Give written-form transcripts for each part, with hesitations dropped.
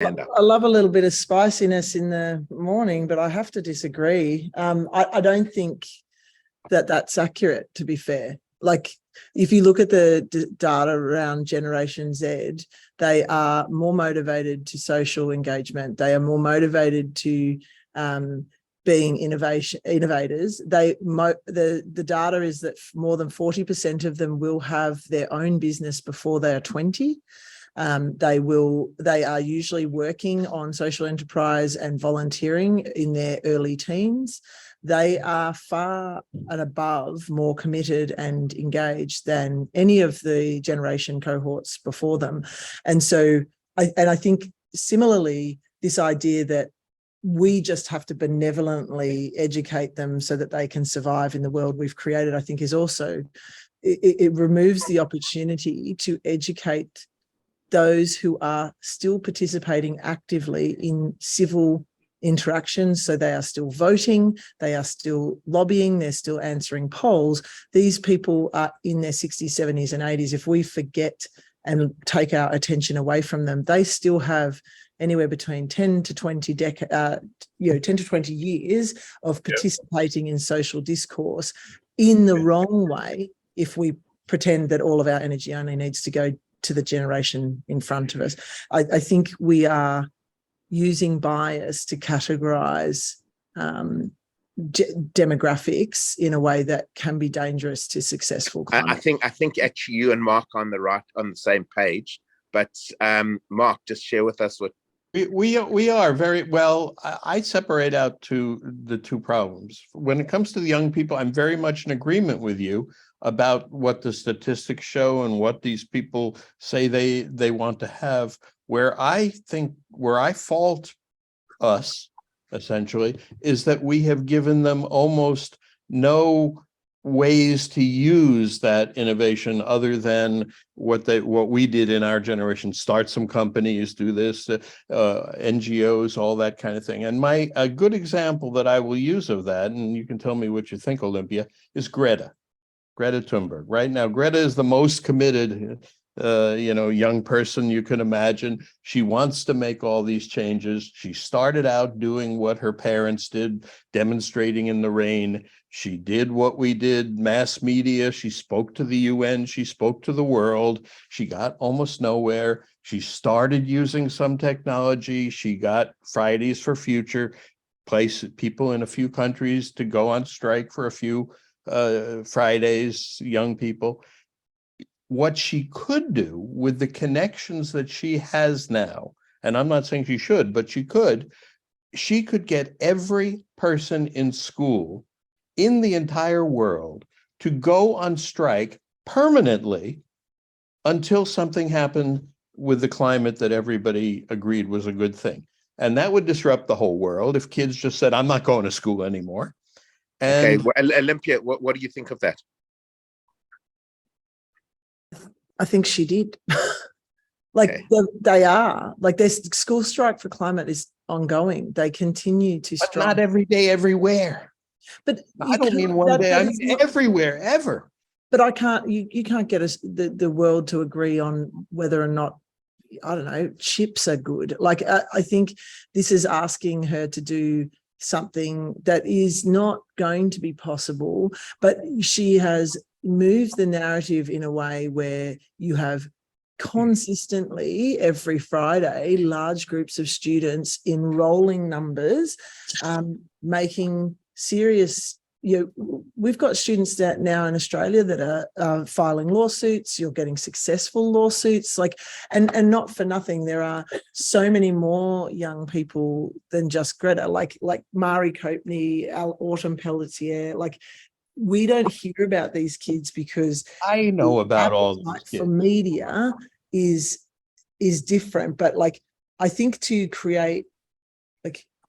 hand up. I love a little bit of spiciness in the morning, but I have to disagree. I don't think that that's accurate, to be fair. Like, if you look at the data around Generation Z, they are more motivated to social engagement. They are more motivated to being innovators. The data is that more than 40% of them will have their own business before they are 20. They are usually working on social enterprise and volunteering in their early teens. They are far and above more committed and engaged than any of the generation cohorts before them. And so I think similarly, this idea that we just have to benevolently educate them so that they can survive in the world we've created, I think is also, it removes the opportunity to educate those who are still participating actively in civil interactions. So they are still voting, they are still lobbying, they're still answering polls. These people are in their 60s, 70s and 80s. If we forget and take our attention away from them, they still have anywhere between 10 to 20 years of participating in social discourse in the wrong way if we pretend that all of our energy only needs to go to the generation in front of us. I think we are using bias to categorize demographics in a way that can be dangerous to successful climate. I think actually you and Mark are on the same page, but Mark, just share with us what we are very well. I separate out the two problems. When it comes to the young people, I'm very much in agreement with you about what the statistics show and what these people say they want to have. Where I fault us, essentially, is that we have given them almost no ways to use that innovation other than what we did in our generation: start some companies, do this, NGOs, all that kind of thing. And a good example that I will use of that, and you can tell me what you think, Olympia, is Greta Thunberg. Right now, Greta is the most committed young person you can imagine. She wants to make all these changes. She started out doing what her parents did, demonstrating in the rain. She did what we did, mass media. She spoke to the UN. She spoke to the world. She got almost nowhere. She started using some technology. She got Fridays for Future, people in a few countries to go on strike for a few Fridays, young people. What she could do with the connections that she has now, and I'm not saying she should, but she could get every person in school in the entire world to go on strike permanently until something happened with the climate that everybody agreed was a good thing. And that would disrupt the whole world if kids just said, I'm not going to school anymore. And okay, well, Olympia, what do you think of that? I think she did. They are. Like, their school strike for climate is ongoing. They continue to strike. But not every day, everywhere. But I don't mean one day. I mean everywhere, ever. But you can't get the world to agree on whether or not, I don't know, chips are good. Like, I think this is asking her to do something that is not going to be possible, but she has moved the narrative in a way where you have consistently every Friday large groups of students in rolling numbers making serious. We've got students that now in Australia that are filing lawsuits. You're getting successful lawsuits, and not for nothing. There are so many more young people than just Greta, like Mari Copney, Autumn Pelletier. Like, we don't hear about these kids because I know about all these kids. For media is different, but I think to create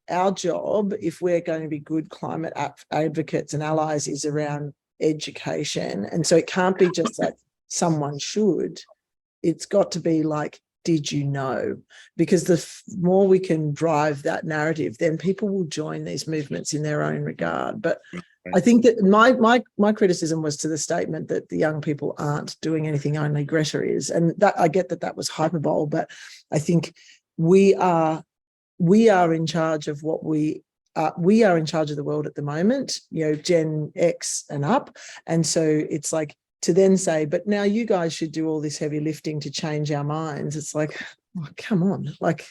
our job, if we're going to be good climate advocates and allies, is around education. And so it can't be just that someone should. It's got to be like, did you know? Because the more we can drive that narrative, then people will join these movements in their own regard. But I think that my criticism was to the statement that the young people aren't doing anything, only Greta is. And that I get that was hyperbole, but I think we are in charge of what we are in charge of the world at the moment, Gen X and up. And so it's like to then say, but now you guys should do all this heavy lifting to change our minds. It's like, oh, come on, like